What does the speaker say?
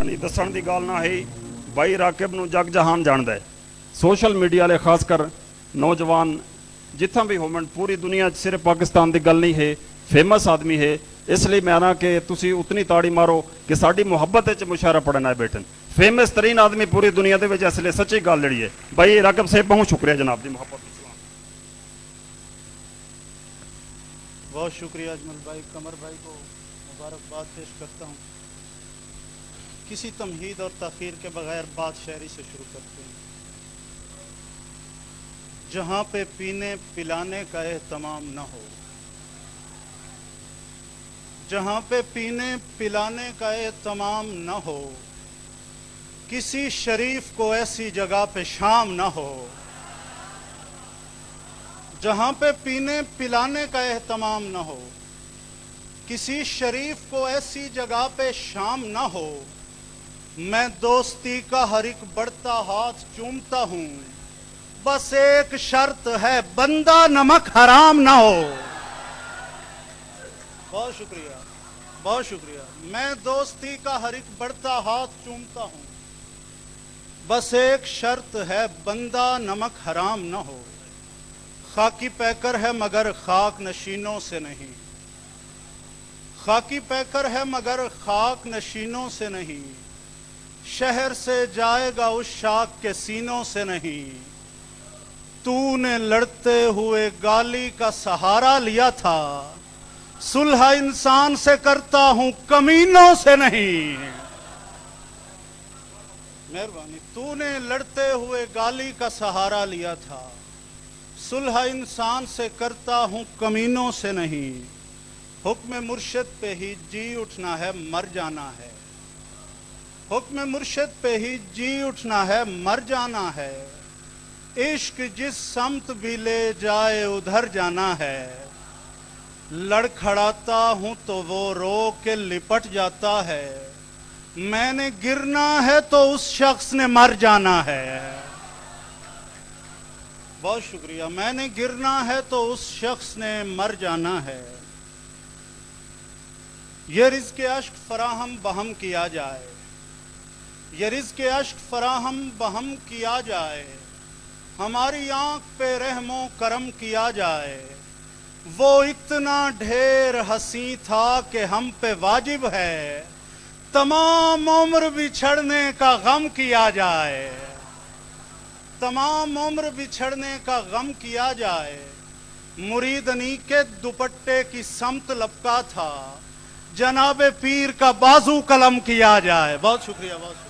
یعنی دسن دی گل نہ ہے بھائی راکب نو جگ جہان جاندا ہے سوشل میڈیا والے خاص کر نوجوان جتھاں بھی ہومن پوری دنیا صرف پاکستان دی گل نہیں ہے فیمس آدمی ہے اس لیے میں آنا کہ تسی اتنی تاڑی مارو کہ ساری محبت مشاعرہ پڑھنا ہے بیٹھن فیمس ترین آدمی پوری دنیا دے وچ اس لیے سچی گل جڑی ہے بھائی راکب صاحب بہت شکریہ جناب دی محبت بہت شکریہ اجمل بھائی قمر بھائی کو مبارکباد پیش کرتا ہوں کسی تمہید اور تاخیر کے بغیر بات شاعری سے شروع کرتے ہیں جہاں پہ پینے پلانے کا اہتمام نہ ہو جہاں پہ پینے پلانے کا اہتمام نہ ہو کسی شریف کو ایسی جگہ پہ شام نہ ہو جہاں پہ پینے پلانے کا اہتمام نہ ہو کسی شریف کو ایسی جگہ پہ شام نہ ہو میں دوستی کا ہر ایک بڑھتا ہاتھ چومتا ہوں بس ایک شرط ہے بندہ نمک حرام نہ ہو بہت شکریہ بہت شکریہ میں دوستی کا ہر ایک بڑھتا ہاتھ چومتا ہوں بس ایک شرط ہے بندہ نمک حرام نہ ہو خاکی پیکر ہے مگر خاک نشینوں سے نہیں خاکی پیکر ہے مگر خاک نشینوں سے نہیں شہر سے جائے گا اس شاخ کے سینوں سے نہیں تو نے لڑتے ہوئے گالی کا سہارا لیا تھا صلح انسان سے کرتا ہوں کمینوں سے نہیں مہربانی تو نے لڑتے ہوئے گالی کا سہارا لیا تھا صلح انسان سے کرتا ہوں کمینوں سے نہیں حکم مرشد پہ ہی جی اٹھنا ہے مر جانا ہے حکم مرشد پہ ہی جی اٹھنا ہے مر جانا ہے عشق جس سمت بھی لے جائے ادھر جانا ہے لڑکھڑاتا ہوں تو وہ رو کے لپٹ جاتا ہے میں نے گرنا ہے تو اس شخص نے مر جانا ہے بہت شکریہ میں نے گرنا ہے تو اس شخص نے مر جانا ہے یہ رزق عشق فراہم بہم کیا جائے یہ رزق عشق فراہم بہم کیا جائے ہماری آنکھ پہ رحم و کرم کیا جائے وہ اتنا ڈھیر حسین تھا کہ ہم پہ واجب ہے تمام عمر بچھڑنے کا غم کیا جائے تمام عمر بچھڑنے کا غم کیا جائے مریدنی کے دوپٹے کی سمت لپکا تھا جناب پیر کا بازو قلم کیا جائے بہت شکریہ بہت شکریہ